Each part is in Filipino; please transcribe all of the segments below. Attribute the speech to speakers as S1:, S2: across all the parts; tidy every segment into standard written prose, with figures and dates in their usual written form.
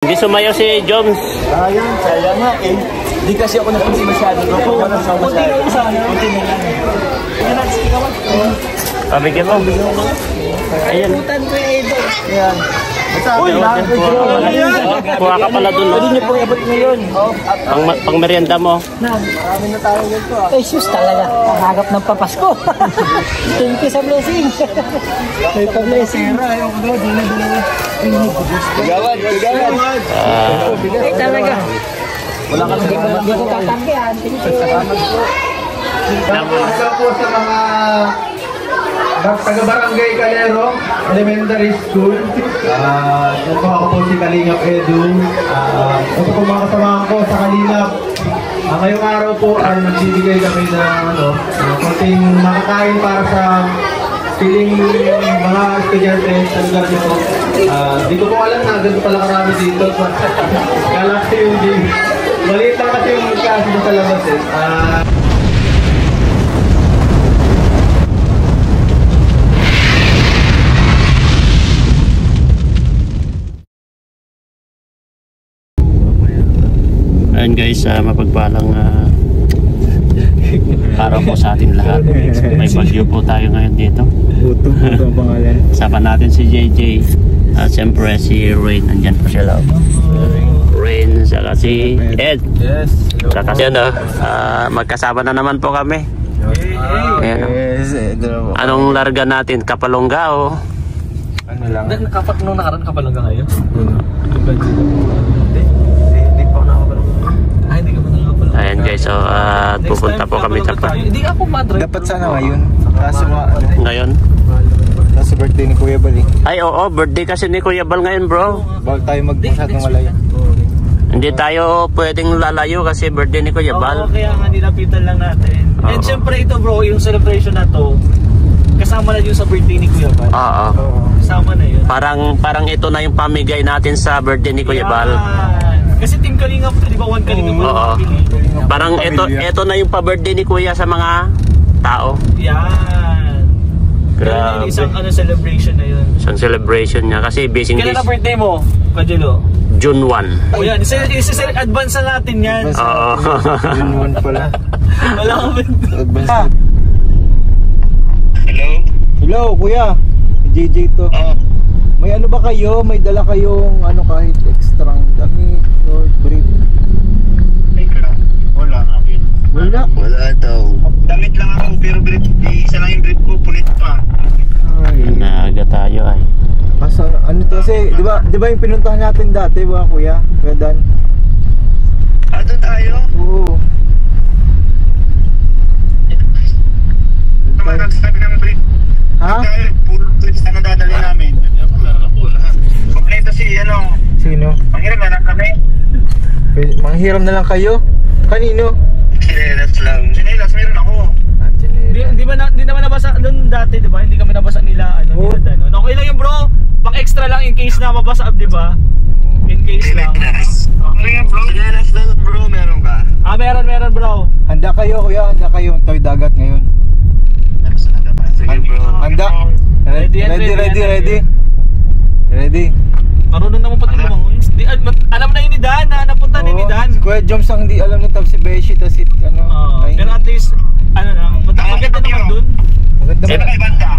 S1: Hindi sumayaw si Joms.
S2: Ayun, sayang nga eh. Hindi kasi ako napansin masyado. Kunti na lang.
S1: Pabigyan mo. Ayan.
S2: Ayan. Uy,
S1: kuha ka pala dun.
S2: pwede niyo pong iabot ngayon.
S1: Pang merienda mo.
S2: Marami na tayo dito ah.
S3: Ay, sus talaga. Hagap ng papasko. Thank you sa blessing. May pa-blessing.
S2: Ayaw ko doon. Gawad.
S3: Ay, talaga.
S2: Wala ka nang
S3: Hindi ko tatanggihan. Thank you.
S4: Isa po sa mga taga-barangay Calero Elementary School. Ito po ako po si Kalingap Edu. Ito po mga kasamahan ko sa Kalingap. Ngayong araw po ay nagbibigay kami ng konting makakain para sa piling mga estudyante sa lugar nito. Di ko po alam na ganito pala karami dito. Kala kasi yung maliit lang kasi yung kasi sa labas eh.
S1: Ayan guys, mapagpalang araw po sa ating lahat. May bagyo po tayo ngayon dito.
S2: Buto ang pangalan.
S1: Sama natin si JJ. Siyempre si Rain, andyan po sila. Rain, saka si Ed.
S2: Yes.
S1: Saka si magkasama na naman po kami. Ayan, anong larga natin? Kapalongga o?
S2: Ano lang?
S3: Nung nakaraan ka pa lang ngayon?
S2: Hindi pa ako nakapalong.
S3: Hindi ka pa nakapalong.
S1: Ayan guys, so pupunta po kami sa
S3: Hindi ako madre.
S2: Dapat sana ngayon. Kaso
S1: ngayon.
S2: sa birthday ni Kuya Bal eh.
S1: Ay oo, birthday kasi ni Kuya Bal ngayon bro.
S2: Bawal tayo masyadong malayo.
S1: Hindi tayo pwedeng lalayo kasi birthday ni Kuya Bal.
S3: Oo, kaya nga nilapitan lang natin. And syempre ito bro, yung celebration na to, kasama na yun sa birthday ni Kuya Bal.
S1: Oo.
S3: Kasama na yun.
S1: Parang ito na yung pamigay natin sa birthday ni Kuya Bal.
S3: Kasi Team Kalingap, di ba one Kalingap?
S1: Oo. Parang ito na yung pa-birthday ni Kuya sa mga tao.
S3: Yan.
S1: Grabe.
S3: Isang celebration na yun.
S1: Isang celebration niya kasi busy
S3: Kailan na birthday mo, Kajelo?
S1: June 1.
S3: O yan, advance na natin yan.
S1: Oo.
S2: June 1 pala.
S3: Wala ka ba?
S2: Advance.
S4: Hello?
S2: Hello, Kuya. JJ to. May ano ba kayo? May dala kayong kahit extra damit or brief?
S4: Wala.
S2: Wala.
S4: Wala daw. Damit lang ako pero brief. Isa lang yung brief ko, punit pa.
S2: Ay.
S1: Naga tayo ay.
S2: Masa, ano to kasi, di ba yung pinuntahan natin dati, ba Kuya? Kuya Dan?
S4: Doon tayo?
S2: Oo.
S4: Naman nagsabi ng brief.
S2: Ha?
S4: Dahil puro brief na nadadali namin. Kompleto si
S2: Sino?
S4: Manghiram na lang kami.
S2: Manghiram na lang kayo? Kanino?
S4: Sinelas lang. Sinelas, meron ako.
S3: Hindi naman nabasa doon dati, di ba? Hindi kami nabasa nila
S2: Oo.
S3: nila Dan. Okay lang yun, bro. Pang extra lang in case na mabasa, di ba? In case lang.
S4: Okay nga bro. Sinelas lang bro, meron ka?
S3: Meron bro.
S2: Handa kayo, Kuya. Handa kayo. Tawid dagat ngayon.
S4: Sige bro.
S2: Handa? Ready?
S3: Marunong naman pati lumangoy. Alam na yun ni Dan na napunta ni Dan.
S2: Si Kuya Joms ang hindi alam ng si Beshi, tas ay,
S3: Pero at least, maganda naman dun.
S2: maganda
S4: Sino
S2: ba?
S4: kay banda?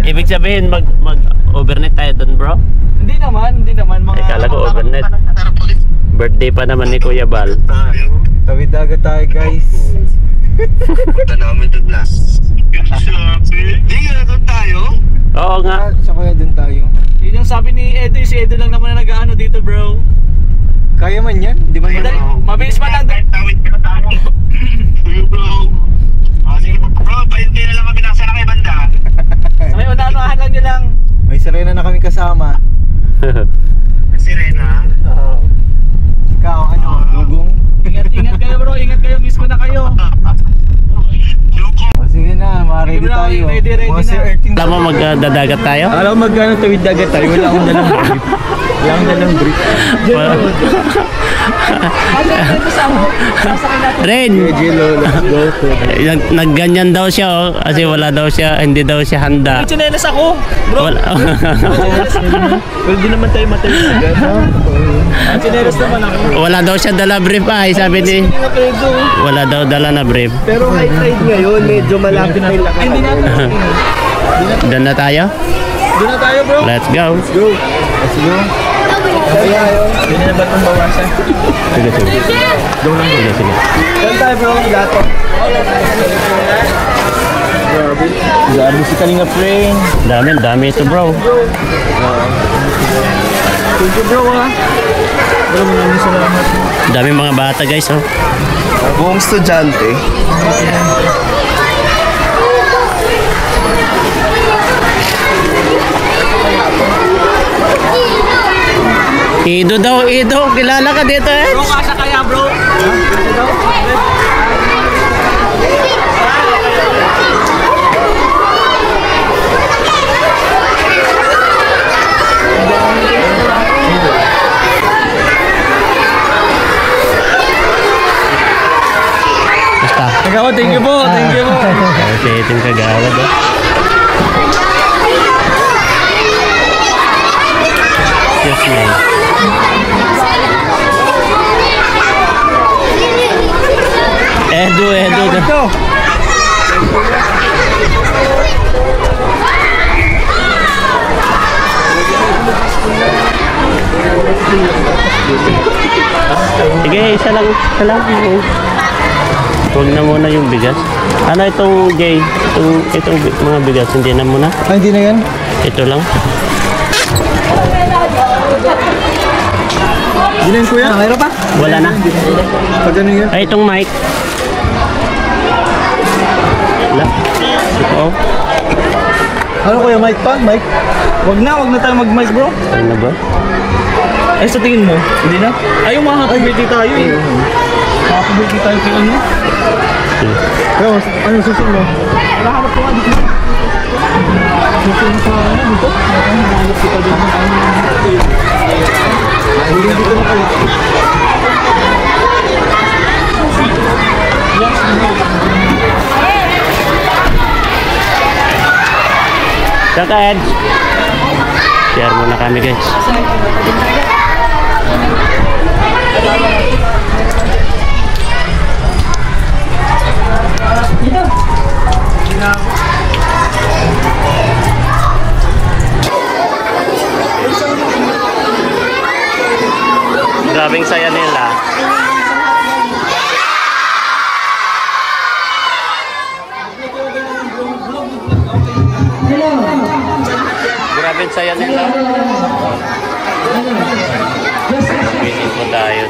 S1: Ibig sabihin mag-overnight tayo doon bro?
S3: Hindi naman. Mga
S1: Kala ko overnight. Birthday pa naman ni Kuya Bal.
S2: Tawid dagat tayo, guys.
S4: Punta namin doon na. Hindi nga doon tayo?
S1: Oo nga.
S2: Sa Kuya dun tayo.
S3: Yun yung sabi ni Edo, si Edo lang naman na nag-ano dito bro.
S2: Kaya man yan? Di ba yan?
S3: Mabilis man lang.
S4: Tawid ka na tayo. Sige bro. Sige bro, pahinti na lang kami nasa na kay banda.
S3: May unahan lang nyo lang.
S2: May sirena na kami kasama.
S4: Sirena.
S2: Ikaw, dugong?
S3: Ingat kayo bro, miss ko na kayo.
S2: O sige na, ma-ready tayo.
S3: Ready
S2: Mga
S3: na.
S2: Sir Erting.
S1: Alam mo magdadagat tayo?
S2: Alam mo magkano tawid dagat tayo? Wala akong dalang brief. Lang na lang brief.
S1: Ren! Nagganyan daw siya oh, kasi wala daw siya, hindi daw siya handa.
S3: May tsinelas ako, bro.
S1: Wala.
S2: Well, di naman tayo matay agad.
S3: Ang tsinelas naman ako.
S1: Wala daw siya dala brief ay sabi ni. Wala daw dala na brief.
S2: Pero high tide ngayon, medyo malapit na yung lakad.
S3: Hindi natin.
S1: Doon na tayo?
S3: Doon na tayo, bro.
S1: Let's go.
S2: Let's go. Let's go.
S3: Hindi na ba itong bawasan?
S1: Sige, sige.
S2: Doon lang.
S1: Sige, sige.
S2: Saan tayo bro? Lato. Grabe. Grabe si Kalinga Friend.
S1: Dami ito bro.
S2: Thank you bro ha. Bro, maraming salamat.
S1: Dami mga bata guys oh.
S2: Buong estudyante.
S1: Ido daw, Ido. Kilala ka dito eh.
S3: Bro, kasa kaya, bro.
S1: Basta.
S3: Kagawad, thank you po. Thank you po.
S1: Kasi itong kagawad oh. Yes, man. Edu. Sige, isa lang. Huwag na muna yung bigas. Ano itong gay? Itong mga bigas, hindi na muna?
S2: Ah, hindi na yan?
S1: Ito lang.
S2: Hindi na yan kuya? Mayroon pa?
S1: Wala na.
S2: Pag ano yan?
S1: Ay, itong mic. Wala. Ito oh.
S2: Ano kuya, mic pa? Mic?
S3: Wag na tayo mag-mic, bro.
S1: Ano na ba?
S3: Ay, sa tingin mo, hindi na? Ay, yung mga happy birthday tayo eh. Happy birthday tayo kay ano?
S2: Pero, ano susunod mo?
S3: Nakahanap ko nga dito. Susunod sa ano dito? Nakahanap kita dito.
S2: Hindi dito na pala.
S1: Saka Ed. Share muna kami guys. Grabing saya nila. Grabing saya nila. Waiting po tayo.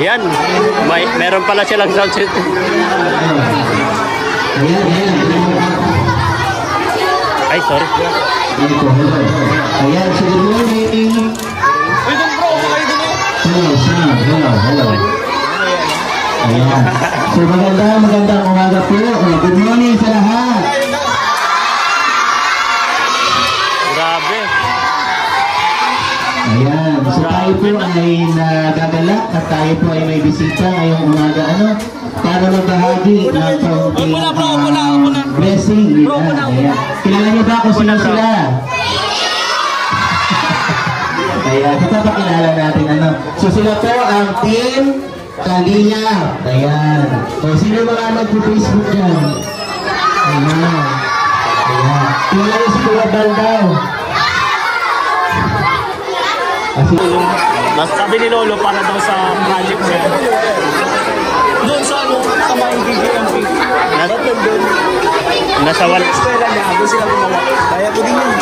S1: Ayan, meron pala silang sound system. Ay, sorry.
S5: Ayan, so good morning.
S3: Uy, dun bro, kayo dun eh.
S5: Hello. Ayan. So magandang umaga po. Good morning sa lahat.
S1: Grabe.
S5: Ayan. So tayo po ay nagagalak at tayo po ay may bisita ngayong umaga para magbahagi ng kaunting blessing. Ayan. Kilala niyo ba kung sino sila? Ayan. Papakilala natin So sila po ang team Kalingap. Ayan. O sino mga nag-Facebook dyan? Ayan. Kilala niyo si Kuya Baldaw.
S3: Sabi ni Lolo para daw sa project niya. Doon sa ano, sa mga GGMP.
S1: nasa wal.
S3: Eskwela niya, doon sila gumawa. Kaya ko din yun.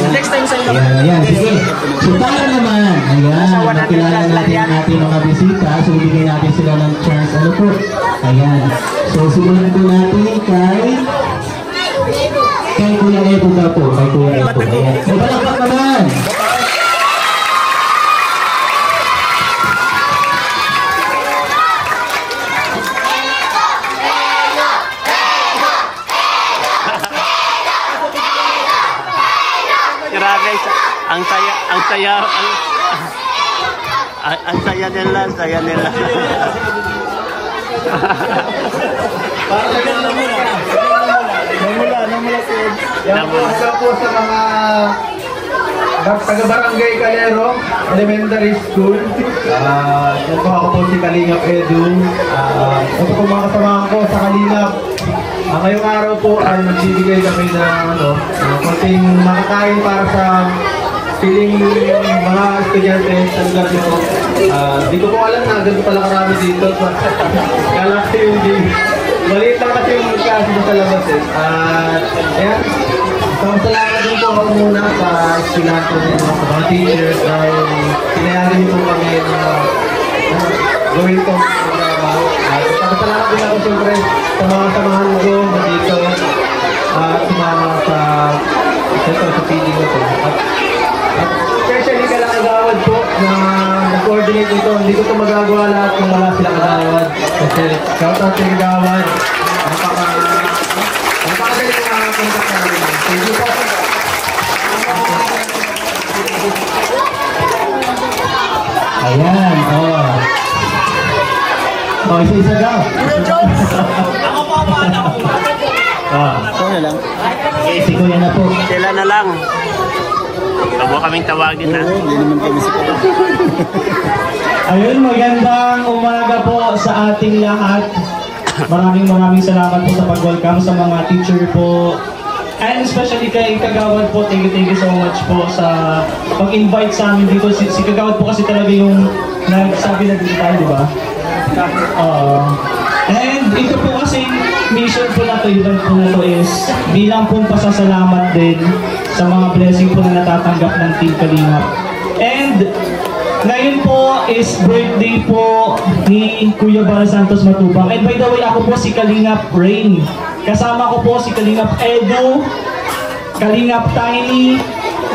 S3: Next time sa'yo naman.
S5: Ayan, sige. So para naman, ayan, nakilala natin mga bisita. So bigyan natin sila ng chance. Ano po? Ayan. So simulan po natin kay Kuya Edo daw po. Kay Kuya Edo. Ayan. So palakpak naman.
S1: Grabe, ang saya nila.
S2: Namula po.
S4: Yan po, isa po sa mga taga-barangay Calero Elementary School. Yan po ako po si Kalingap Edu. Ito po mga kasamahan ko sa Kalingap. Ngayong araw po ay magbibigay kami ng konting makakain para sa piling mga estudyante sa lugar nito. Di ko po alam na ganito pala karami dito. Kala ko yung maliit lang kasi yung magkasi sa labas eh. Ayan. So, salamat din po ako muna sa eskwelahan po din sa mga teachers dahil pinayagan niyo po kami na gawin itong programa. Salamat din ako siyempre sa mga samahan ko dito at sumama sa feeding ko po. At especially kay Kagawad po na nag-coordinate nito. Hindi ko ito magagawa lahat kung wala sila Kagawad. Kasi shout out kay Kagawad. Napakagaling na contact na rin. Thank you po.
S5: Ayan, isa-isa daw.
S3: Ako pa paano ako.
S2: Ito na lang.
S5: Si Kuya na po.
S1: Sila na lang. Huwag mo kaming tawagin ha.
S2: Hindi naman kami sa
S6: Ayun, magandang umaga po sa ating lahat. Maraming salamat po sa pag-welcome sa mga teacher po. And especially kay Kagawad po, thank you so much po sa pag-invite sa amin dito. Si Kagawad po kasi talaga yung nagsabi na dito tayo, di ba? And ito po kasi mission po na to, event po na to is bilang pong pasasalamat din sa mga blessing po na natatanggap ng Team Kalingap. And ngayon po is birthday po ni Kuya Bal Santos Matubang. And by the way, ako po si Kalingap Rain. Kasama ko po si Kalingap Edu, Kalingap Tiny,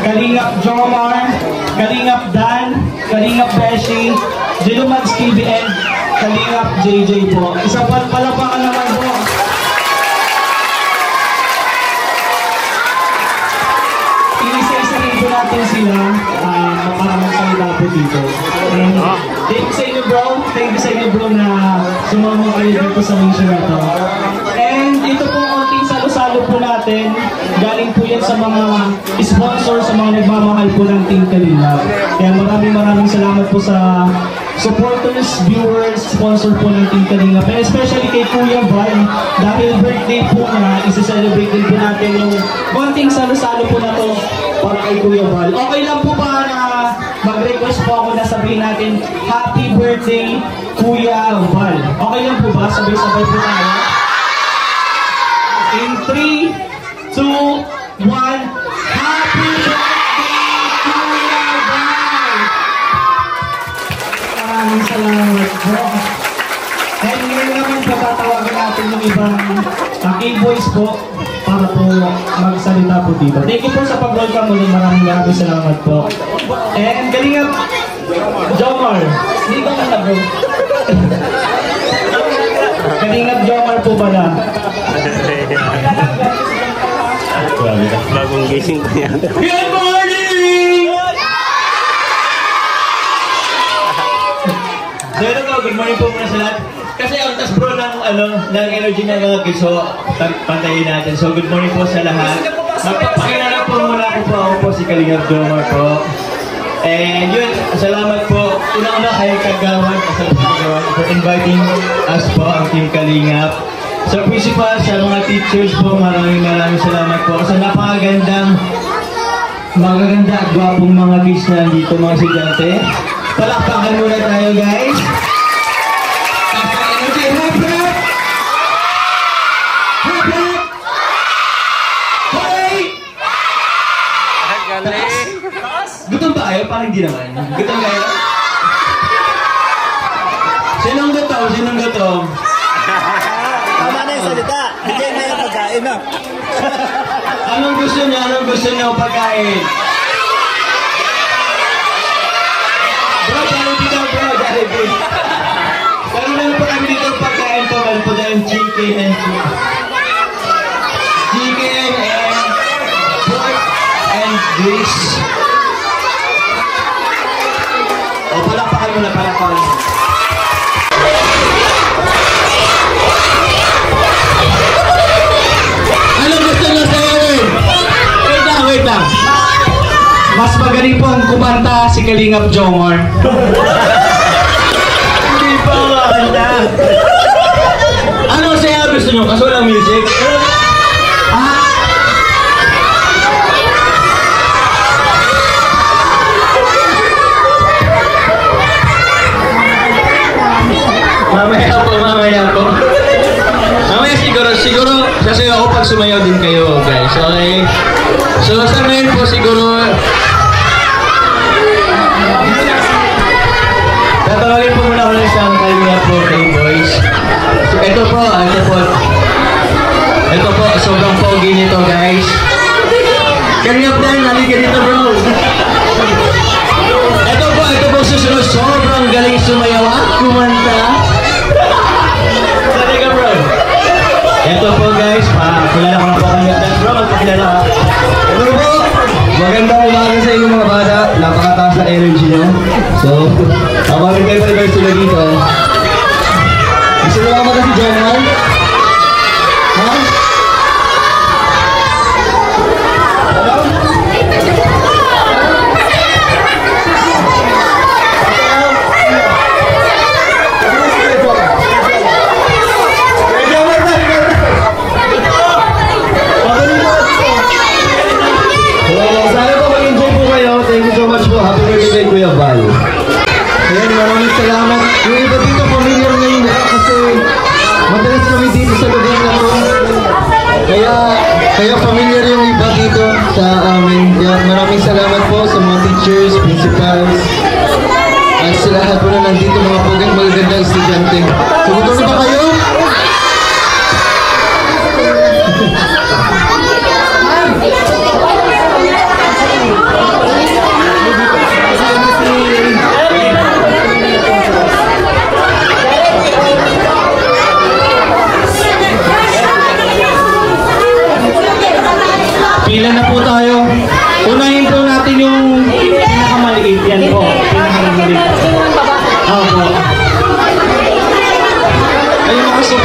S6: Kalingap Jomar, Kalingap Dan, Kalingap Beshi, Jilumads TV, and Kalingap JJ po. Isang palapakan naman po. Inisa-isahin po natin sila para magsalita po dito. And thank you sa inyo bro. Thank you sa inyo bro na sumama kayo dito sa mission na to. And ito po konting salo-salo po natin. Galing po yan sa mga sponsor, sa mga nagmamahal po ng Team Kalingap. Kaya maraming salamat po sa supporters, viewers, sponsor po ng Team Kalingap. And especially kay Kuya Bal, dahil birthday po na, isa-celebrate din po natin yung konting salo-salo po na to para kay Kuya Bal. Okay lang po ba na mag-request po ako na sabihin natin, Happy Birthday, Kuya Bal? Okay lang po ba? Sabay-sabay po tayo. In 3, 2, 1, Happy Birthday, Kuya Bal! Maraming salamat po. And ngayon naman po tatawagan natin yung ibang K-boys po para po magsalita po dito. Thank you po sa pag-welcome muli. Maraming salamat po. And Kalingap Jomar. Hindi ko na bro. Kalingap Jomar po pala.
S1: Bagong gising ko yan.
S6: Good morning! So ito po, good morning po muna sa lahat. Kasi ang tas bro ng energy ng mga kiso, pantayin natin. So good morning po sa lahat. Magpapakilala po muna ako po si Kalingap Jomar po. And yun, salamat po. Una-una kay Kagawad for inviting us po, ang Team Kalingap. Sa principal, sa mga teachers po, maraming salamat po. Sa napakagandang, magaganda at gwapong mga kids na dito, mga estudyante. Palakpakan muna tayo, guys. Energy, hop, hop! Hop, hop!
S4: hindi naman. Gutom kayo? Sinong gutom? Sinong gutom?
S2: Tama na yung salita. Bigyan na yung pagkain na.
S4: Anong gusto niyo? Anong gusto niyo pagkain? Bro, Jollibee daw bro, Jollibee. Pero meron pa kami dito pagkain po. Meron po dahil chicken and pork and grease. O, palakpakan muna, palakpakan. Anong gusto niyo sa Erwin? Wait lang.
S6: Mas magaling pong kumanta si Kalingap Jomar.
S4: Hindi pa makakanta. Ano saya gusto niyo? Kaso lang music? Mamaya po. Mamaya siguro kasi ako pag sumayaw din kayo guys, okay? So sa ngayon po siguro tatawagin po muna ako ng isang Kalingap po kay boys. So ito po, sobrang pogi nito guys. Kalingap din, halika dito bro. Ito po susunod, sobrang galing sumayaw at kumanta. Halika bro. Ito po guys, kilala ko na po kayo. Bro, magpakilala ka. Hello po. Magandang umaga sa inyo mga bata. Napakataas na energy nyo. So, ako rin kayo pa sila dito. Gusto mo ka si General? Ha? Happy birthday Kuya Val. Ayan, maraming salamat. Yung iba dito familiar ngayon kasi madalas kami dito sa lugar na to. Kaya familiar yung iba dito sa amin. Maraming salamat po sa mga teachers, principals, at sa lahat po na nandito mga magagandang estudyante. Sumuto na ba kayo?
S6: Pila na po tayo. Unahin po natin yung pinakamaliit. Yan po. Pinakamaliit. Opo. Ayun, makasok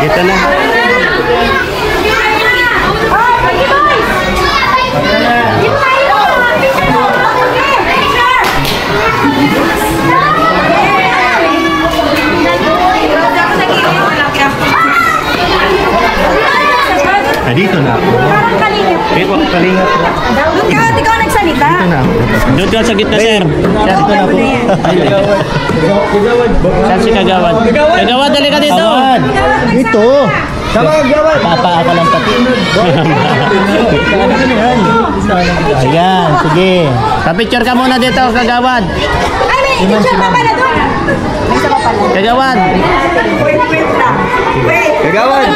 S1: Dito na.
S2: Dito na ako.
S1: Dito,
S2: Kalingap.
S7: Ikaw nagsalita.
S2: Dito na ako.
S1: doon ka sa gitna, sir.
S2: Dito na ako.
S1: Saan si Kagawad? Kagawad, dali ka dito.
S2: Dito. Tama, Kagawad. Papa ka lang pati. Ayan, sige.
S1: Pa-picture ka muna dito, Kagawad.
S7: Ay, may picture pa pala doon. May isa pa pala.
S1: Kagawad.
S2: Kagawad.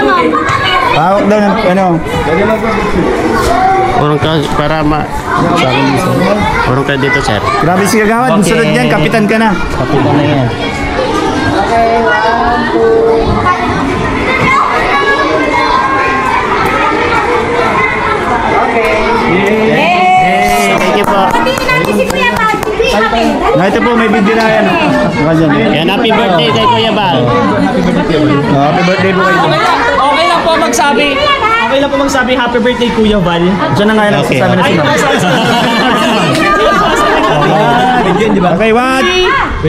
S2: Hawak daw ng ano.
S1: Urong ka para urong ka dito, sir.
S2: Grabe si Kagawad.
S1: Okay.
S2: Sunod niyan, kapitan ka na.
S1: Kapitan na yan. Thank you po.
S7: Hindi natin si Kuya Pag.
S2: Ito po, may video na yan.
S1: Yan, happy birthday kay Kuya Bal.
S2: Happy birthday po kayo.
S3: Okay lang po magsabi. Okay lang po magsabi happy birthday Kuya Val.
S2: Diyan na nga yan.
S1: Okay.
S2: Sabi na si Ma'am. Okay, 1,
S3: 2.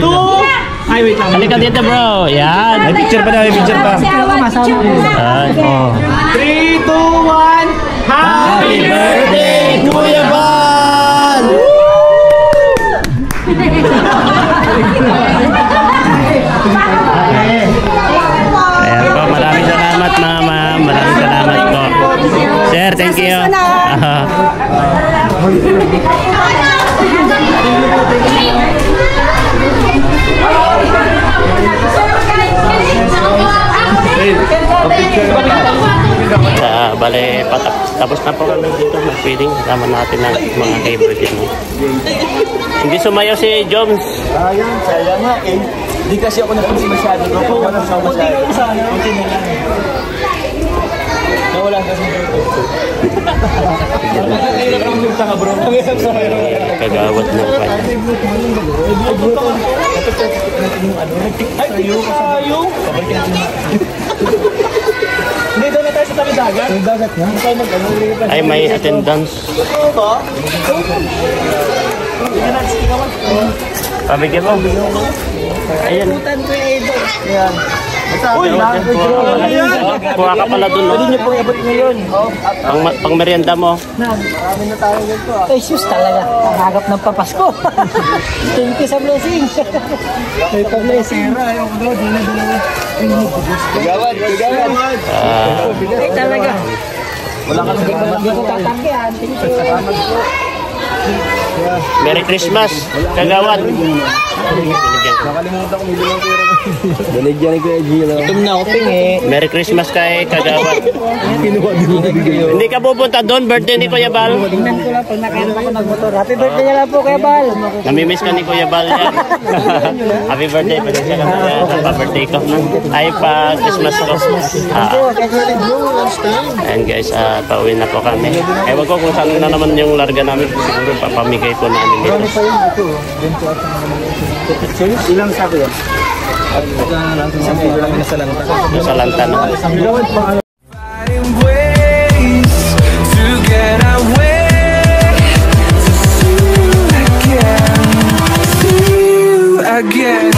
S3: Ay, wait lang.
S1: Halika dito, bro. Yan.
S2: May picture pa daw, may picture pa.
S1: Ay.
S3: 3, 2, 1. Happy
S1: birthday, Kuya Bal! Ayan po, maraming salamat, mama. Maraming salamat po. Sir, thank you. Bale, tapos na po kami dito mag-feeding. Kasama natin ang mga favorite mo. Hindi sumayaw si Joms.
S3: Sayang nga eh. Hindi kasi ako napansin masyado. Bro, wala siya masyado. Kunti na lang. Nawala kasi dito. Nakakailan ang yung tanga, bro.
S1: Kagawad ng kanya.
S3: Ay, tayo. Hindi, doon na tayo sa tabi dagat. Sa dagat na? Tayo mag-ano.
S1: Ay, may attendance. Pabigyan mo. Ayan.
S3: Uy,
S1: Kuha ka pala dun.
S3: pwede niyo pong abot ngayon.
S1: Pang merienda mo.
S7: Ay, sus talaga. Nagagap ng papasko. Thank you sa blessing. May pa-blessing.
S3: Gawad.
S7: Ay, talaga.
S3: Wala ka nang
S7: Hindi ko tatanggihan. Thank you.
S1: Merry Christmas, Kagawad.
S3: Nakalimutan ko may limang pera. Binigyan ko yung Gila. Itom na ako
S1: Merry Christmas kay Kagawad.
S3: Kinuha din ko bigay.
S1: Hindi ka pupunta doon, birthday ni Kuya Bal.
S7: Tingnan ko lang pag nakain ako ng motor. Happy birthday na lang po, Kuya Bal.
S1: Namimiss ka ni Kuya Bal yan. Happy birthday, pasensya ka na sa pa-birthday ko. Ay, pa-Christmas ko. And guys, pauwi na po kami. Ewan ko kung saan na naman yung larga namin. Siguro papamigay po namin dito.
S3: Ilang sabi yan? Isang kilo lang nasa lanta.
S1: Doon sa lanta na.
S8: ways to get away, to see you again,